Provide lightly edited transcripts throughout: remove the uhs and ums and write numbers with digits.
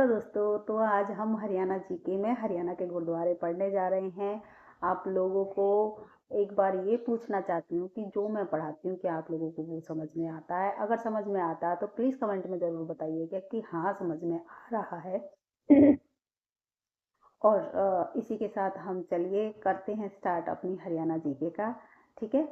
दोस्तों, तो आज हम हरियाणा जीके में हरियाणा के गुरुद्वारे पढ़ने जा रहे हैं। आप लोगों को एक बार ये पूछना चाहती हूँ कि जो मैं पढ़ाती हूँ क्या आप लोगों को वो समझ में आता है? अगर समझ में आता है तो प्लीज़ कमेंट में ज़रूर बताइएगा कि हाँ समझ में आ रहा है। और इसी के साथ हम चलिए करते हैं स्टार्ट अपनी हरियाणा जीके का। ठीक है,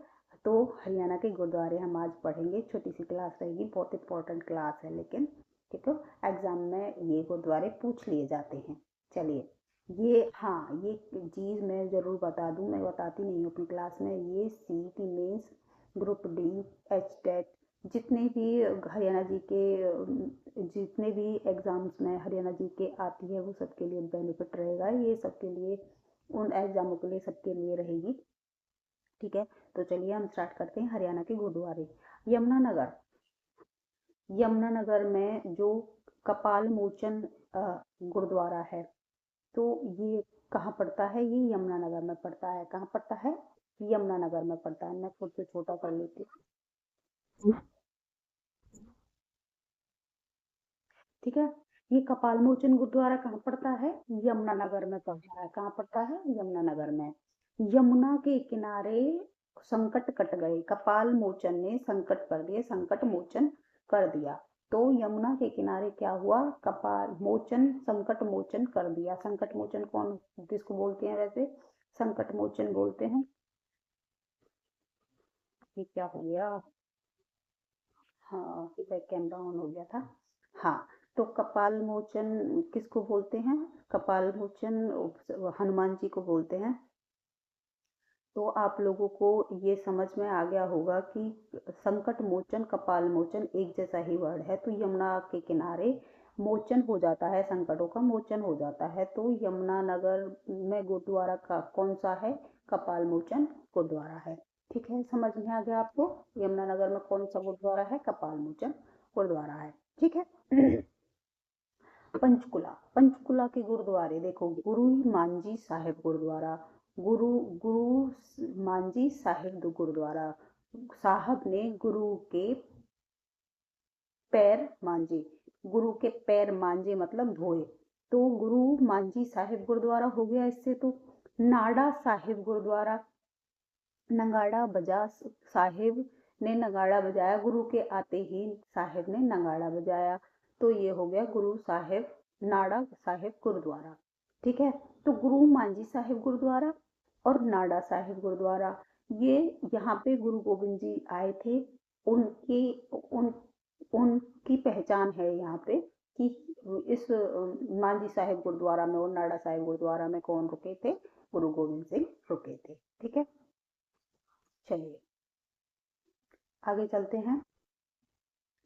तो हरियाणा के गुरुद्वारे हम आज पढ़ेंगे। छोटी सी क्लास रहेगी, बहुत इंपॉर्टेंट क्लास है लेकिन ठीक है, एग्जाम में ये गुरुद्वारे पूछ लिए जाते हैं। चलिए, ये चीज़ मैं ज़रूर बता दूं, मैं बताती नहीं हूँ अपनी क्लास में। ये CET mains, group D, HTET, जितने भी हरियाणा जी के जितने भी एग्ज़ाम्स में हरियाणा जी के आती है वो सबके लिए बेनिफिट रहेगा। ये सबके लिए, उन एग्ज़ामों के लिए सबके लिए रहेगी। ठीक है, तो चलिए हम स्टार्ट करते हैं। हरियाणा के गुरुद्वारे। यमुनानगर, यमुनानगर में जो कपाल मोचन गुरुद्वारा है, तो ये कहाँ पड़ता है? ये यमुनानगर में पड़ता है। कहाँ पड़ता है? यमुनानगर में पड़ता है। मैं खुद से छोटा कर लेती हूँ। ठीक है, ये कपाल मोचन गुरुद्वारा कहाँ पड़ता है? यमुनानगर में पड़ता है। कहाँ पड़ता है? यमुनानगर में। यमुना के किनारे संकट कट गए। कपाल मोचन ने संकट कर दिए, संकट मोचन कर दिया। तो यमुना के किनारे क्या हुआ? कपाल मोचन, संकट मोचन कर दिया। संकट मोचन कौन किसको बोलते हैं वैसे? संकट मोचन बोलते हैं। ये क्या हो गया? हाँ, कैमरा ऑन हो गया था। हाँ, तो कपाल मोचन किसको बोलते हैं? कपाल मोचन हनुमान जी को बोलते हैं। तो आप लोगों को ये समझ में आ गया होगा कि संकट मोचन, कपाल मोचन एक जैसा ही वर्ड है। तो यमुना के किनारे मोचन हो जाता है, संकटों का मोचन हो जाता है। तो यमुनानगर में गुरुद्वारा का कौन सा है? कपाल मोचन गुरुद्वारा है। ठीक है, समझ में आ गया आपको? यमुनानगर में कौन सा गुरुद्वारा है? कपाल मोचन गुरुद्वारा है। ठीक है। पंचकुला, पंचकुला के गुरुद्वारे देखो। गुरु मांझी साहिब गुरुद्वारा, गुरु गुरु मांझी साहिब गुरुद्वारा। साहब ने गुरु के पैर मांझे, गुरु के पैर मांझे मतलब धोए। तो गुरु मांझी साहिब गुरुद्वारा हो गया। इससे तो नाड़ा साहिब गुरुद्वारा, नगाड़ा बजा साहिब ने नगाड़ा बजाया। गुरु के आते ही साहिब ने नगाड़ा बजाया। तो ये हो गया गुरु साहिब, नाड़ा साहिब गुरुद्वारा। ठीक है, तो गुरु मांझी साहिब गुरुद्वारा और नाड़ा साहिब गुरुद्वारा, ये यहाँ पे गुरु गोबिंद जी आए थे। उनकी उन उनकी पहचान है यहाँ पे कि इस मांझी साहिब गुरुद्वारा में और नाड़ा साहिब गुरुद्वारा में कौन रुके थे? गुरु गोबिंद सिंह रुके थे। ठीक है, चलिए आगे चलते हैं।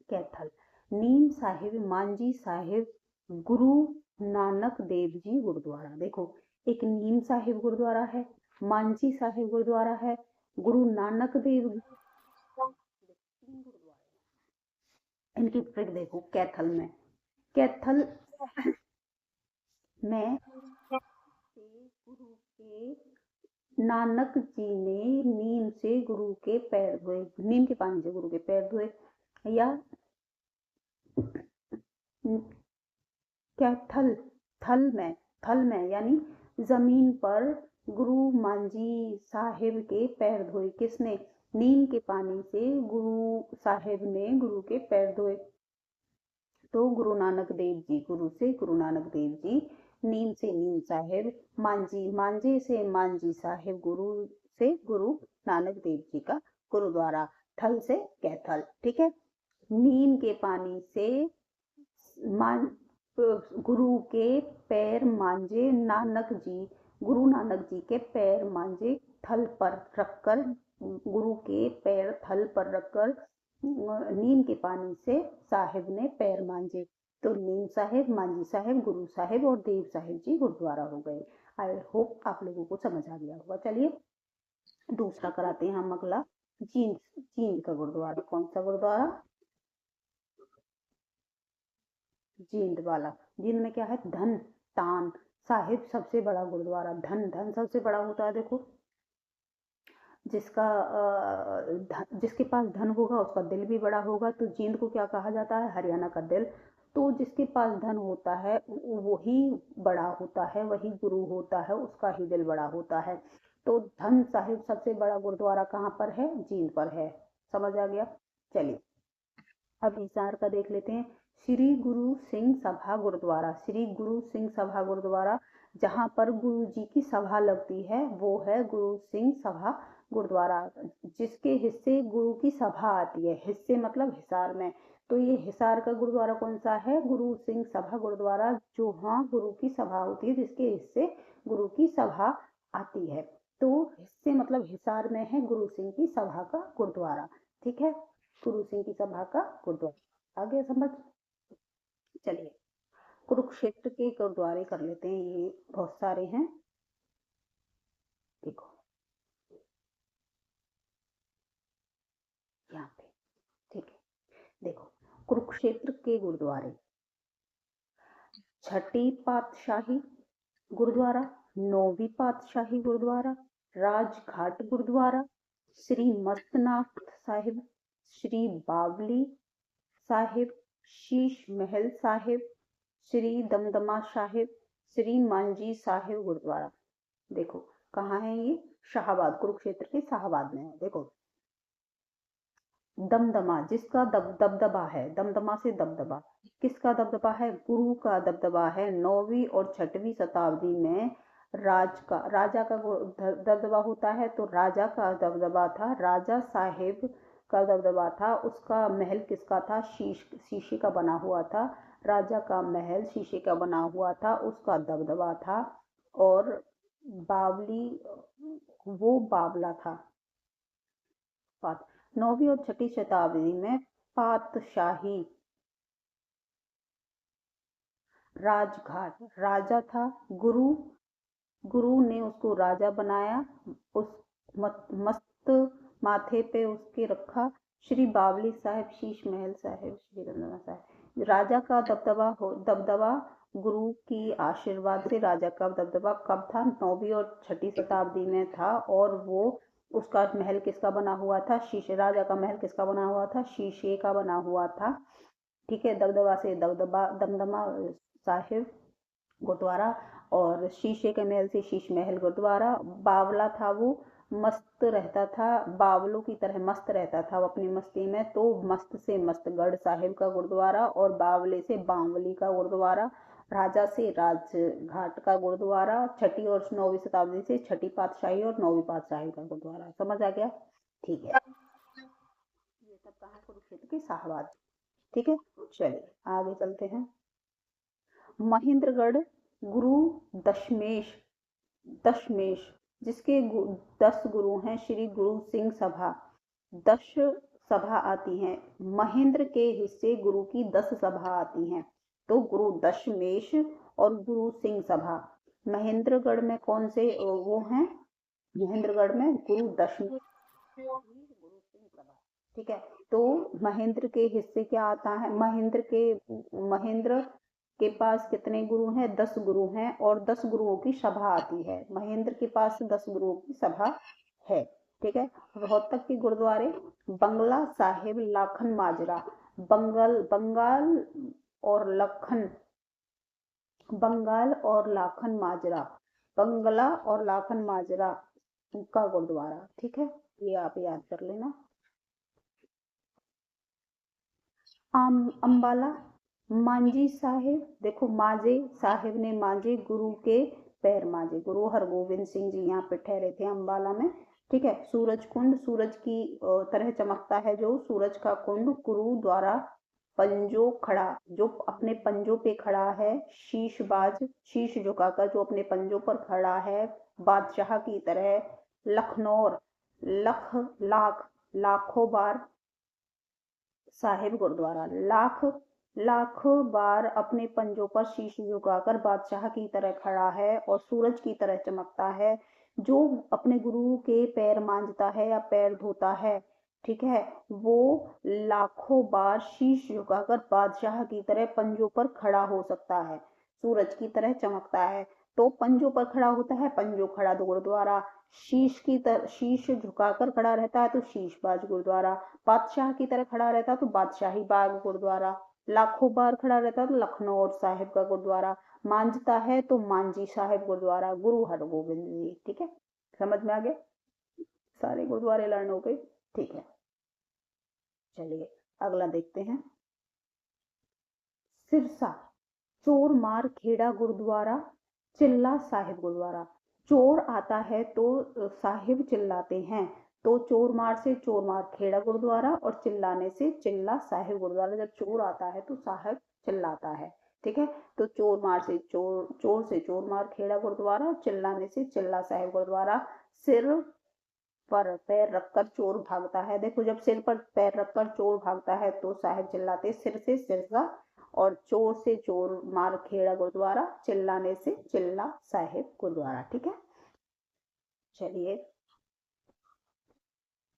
कैथल, नीम साहिब, मांझी साहिब, गुरु नानक देव जी गुरुद्वारा। देखो, एक नीम साहिब गुरुद्वारा है, मांझी साहिब गुरुद्वारा है, गुरु नानक देव गुरुद्वारा। इनकी ट्रिक देखो। कैथल में, कैथल में गुरु के नानक जी ने नीम से गुरु के पैर धोए, नीम के पानी से गुरु के पैर धोए। या क्या थल में यानी जमीन पर गुरु मांझी साहिब के पैर धोए। किसने? नीम के पानी से गुरु साहिब ने गुरु के पैर धोए। तो गुरु नानक देव जी, गुरु से गुरु नानक देव जी, नीम से नीम साहिब, मांझी मांझे से मांझी साहिब, गुरु से गुरु नानक देव जी का गुरुद्वारा। थल से कैथल। ठीक है, नीम के पानी से गुरु के पैर मांझे नानक जी, गुरु नानक जी के पैर मांझे थल पर रखकर, गुरु के पैर थल पर रखकर नीम के पानी से साहिब ने पैर मांझे। तो नीम साहिब, मांझी साहिब, गुरु साहिब और देव साहिब जी गुरुद्वारा हो गए। आई होप आप लोगों को समझ आ गया होगा। चलिए दूसरा कराते हैं हम अगला। जींद, जींद का गुरुद्वारा। कौन सा गुरुद्वारा? जींद वाला। जींद में क्या है? धन तान साहिब सबसे बड़ा गुरुद्वारा। धन, धन सबसे बड़ा होता है। देखो, जिसका जिसके पास धन होगा उसका दिल भी बड़ा होगा। तो जींद को क्या कहा जाता है? हरियाणा का दिल। तो जिसके पास धन होता है वही बड़ा होता है, वही गुरु होता है, उसका ही दिल बड़ा होता है। तो धन साहिब सबसे बड़ा गुरुद्वारा कहाँ पर है? जींद पर है। समझ आ गया? चलिए अब हिसार का देख लेते हैं। श्री गुरु सिंह सभा गुरुद्वारा, श्री गुरु सिंह सभा गुरुद्वारा, जहाँ पर गुरु जी की सभा लगती है वो है गुरु सिंह सभा गुरुद्वारा। जिसके हिस्से गुरु की सभा आती है, हिस्से मतलब हिसार में, तो ये हिसार का गुरुद्वारा कौन सा है? गुरु सिंह सभा गुरुद्वारा, जो हाँ गुरु की सभा होती है, जिसके हिस्से गुरु की सभा आती है। तो हिस्से मतलब हिसार में है गुरु सिंह की सभा का गुरुद्वारा। ठीक है, गुरु सिंह की सभा का गुरुद्वारा। आगे समझ? चलिए कुरुक्षेत्र के गुरुद्वारे कर लेते हैं, ये बहुत सारे हैं। देखो यहाँ पे, ठीक है, देखो कुरुक्षेत्र के गुरुद्वारे, छठी पातशाही गुरुद्वारा, नौवीं पातशाही गुरुद्वारा, राजघाट गुरुद्वारा, श्री मस्तनाथ साहिब, श्री बावली साहिब, शीश महल साहिब, श्री दमदमा साहिब, श्री मांझी साहिब गुरुद्वारा। देखो कहाँ है ये? शाहाबाद, कुरुक्षेत्र के शाहाबाद में है। देखो दमदमा, जिसका दबदबा है, दमदमा से दबदबा, किसका दबदबा है? गुरु का दबदबा है। 9वीं और 6वीं शताब्दी में राजा का दबदबा होता है, तो राजा का दबदबा था, राजा साहेब का दबदबा था। उसका महल किसका था? शीशे का बना हुआ था। राजा का महल शीशे का बना हुआ था, उसका दबदबा था। और बावली, वो बावला था। 9वीं और 6वीं शताब्दी में पातशाही राजघाट, राजा था, गुरु ने उसको राजा बनाया, उस मस्त माथे पे उसके रखा श्री बावली साहिब, शीश महल साहिब, श्री दमदमा साहिब। राजा का दबदबा गुरु की आशीर्वाद से राजा का दबदबा कब था? 9वीं और 6वीं शताब्दी में था। और वो उसका महल किसका बना हुआ था? शीशे, राजा का महल किसका बना हुआ था? शीशे का बना हुआ था। ठीक है, दबदबा से दमदमा साहिब गुरुद्वारा, और शीशे के महल से शीश महल गुरुद्वारा। बावला था, वो मस्त रहता था, बावलों की तरह मस्त रहता था वो अपनी मस्ती में, तो मस्त से मस्तगढ़ साहिब का गुरुद्वारा, और बावले से बावली का गुरुद्वारा, राजा से राजघाट का गुरुद्वारा, 6वीं और 9वीं शताब्दी से 6ठी पातशाही और 9वीं पातशाही का गुरुद्वारा। समझ आ गया? ठीक है, ये सब कहाँ? कुरुक्षेत्र के शाहाबाद। ठीक है, चलिए आगे चलते हैं। महेंद्रगढ़ गुरु दशमेश, दशमेश, जिसके 10 गुरु हैं, श्री गुरु सिंह सभा, 10 सभा आती हैं। महेंद्र के हिस्से गुरु की 10 सभा आती हैं, तो गुरु दशमेश और गुरु सिंह सभा। महेंद्रगढ़ में कौन से वो हैं? महेंद्रगढ़ में गुरु दशमेश, गुरु सिंह सभा। ठीक है, तो महेंद्र के हिस्से क्या आता है? महेंद्र के पास कितने गुरु हैं? 10 गुरु हैं, और 10 गुरुओं की सभा आती है। महेंद्र के पास 10 गुरुओं की सभा है। ठीक है, रोहतक के गुरुद्वारे, बंगला साहिब लाखन माजरा, बंगाल और लखन, बंगाल और लाखन माजरा, बंगला और लाखन माजरा का गुरुद्वारा। ठीक है, ये आप याद कर लेना। अंबाला मांझी साहिब, देखो मांझे साहिब ने मांझे, गुरु के पैर मांझे, गुरु हरगोविंद सिंह जी यहाँ पे ठहरे थे अंबाला में। ठीक है, सूरज कुंड, सूरज की तरह चमकता है जो सूरज का कुंड, गुरु द्वारा पंजों खड़ा, जो अपने पंजों पे खड़ा है, शीशबाज, शीश झुकाकर जो अपने पंजों पर खड़ा है बादशाह की तरह। लखनौर, लाखों बार साहिब गुरुद्वारा, लाख बार अपने पंजों पर शीश झुकाकर बादशाह की तरह खड़ा है और सूरज की तरह चमकता है। जो अपने गुरु के पैर मांजता है या पैर धोता है, ठीक है, वो लाखों बार शीश झुकाकर बादशाह की तरह पंजों पर खड़ा हो सकता है, सूरज की तरह चमकता है। तो पंजों पर खड़ा होता है, पंजों खड़ा तो गुरुद्वारा, शीश झुकाकर खड़ा रहता है तो शीशबाज गुरुद्वारा, बादशाह की तरह खड़ा रहता तो बादशाही बाग गुरुद्वारा। लाखों बार खड़ा रहता है तो लखनऊ साहिब का गुरुद्वारा, मांझता है तो मांझी साहिब गुरुद्वारा, गुरु हरगोबिंद जी। ठीक है, समझ में आ गया? सारे गुरुद्वारे लर्न हो गए। ठीक है, चलिए अगला देखते हैं। सिरसा चोर खेड़ा गुरुद्वारा, चिल्ला साहिब गुरुद्वारा। चोर आता है तो साहिब चिल्लाते हैं, तो चोर मार से चोर मार खेड़ा गुरुद्वारा और चिल्लाने से चिल्ला साहिब गुरुद्वारा। जब चोर आता है तो साहिब चिल्लाता है। ठीक है, तो चोर मार से चोर, चोर से चोर मार खेड़ा गुरुद्वारा और चिल्लाने से चिल्ला साहिब गुरुद्वारा। सिर पर पैर रखकर चोर भागता है, देखो जब सिर पर पैर रखकर चोर भागता है तो साहिब चिल्लाते सिर से सिरसा, और चोर से चोर मार खेड़ा गुरुद्वारा, चिल्लाने से चिल्ला साहिब गुरुद्वारा। ठीक है, चलिए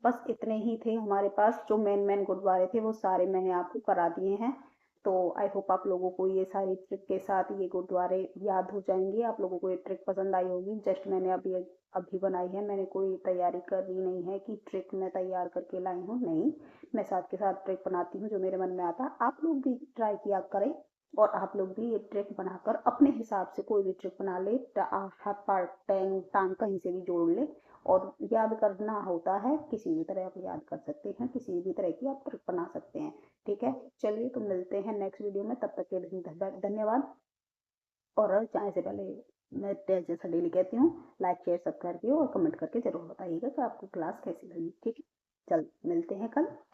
बस इतने ही थे हमारे पास, जो मेन गुरुद्वारे थे वो सारे मैंने आपको करा दिए हैं। तो आई होप आप लोगों को ये सारी ट्रिक के साथ ये गुरुद्वारे याद हो जाएंगे, आप लोगों को ये ट्रिक पसंद आई होगी। जस्ट मैंने अभी अभी बनाई है, मैंने कोई तैयारी करी नहीं है कि ट्रिक मैं तैयार करके लाई हूँ, नहीं, मैं साथ के साथ ट्रिक बनाती हूँ जो मेरे मन में आता है। आप लोग भी ट्राई किया करें और आप लोग भी ये ट्रिक बनाकर अपने हिसाब से कोई भी ट्रिक बना ले, हाथ पार टैंग टांग कहीं से भी जोड़ ले। और याद करना होता है, किसी भी तरह आप याद कर सकते हैं, किसी भी तरह की आप ट्रिक बना सकते हैं। ठीक है, चलिए तो मिलते हैं नेक्स्ट वीडियो में, तब तक के लिए धन्यवाद। और जाने से पहले मैं जैसा डेली कहती हूँ, लाइक शेयर सब्सक्राइब करिए और कमेंट करके जरूर बताइएगा कि आपको क्लास कैसी लगी। ठीक है, चल मिलते हैं कल।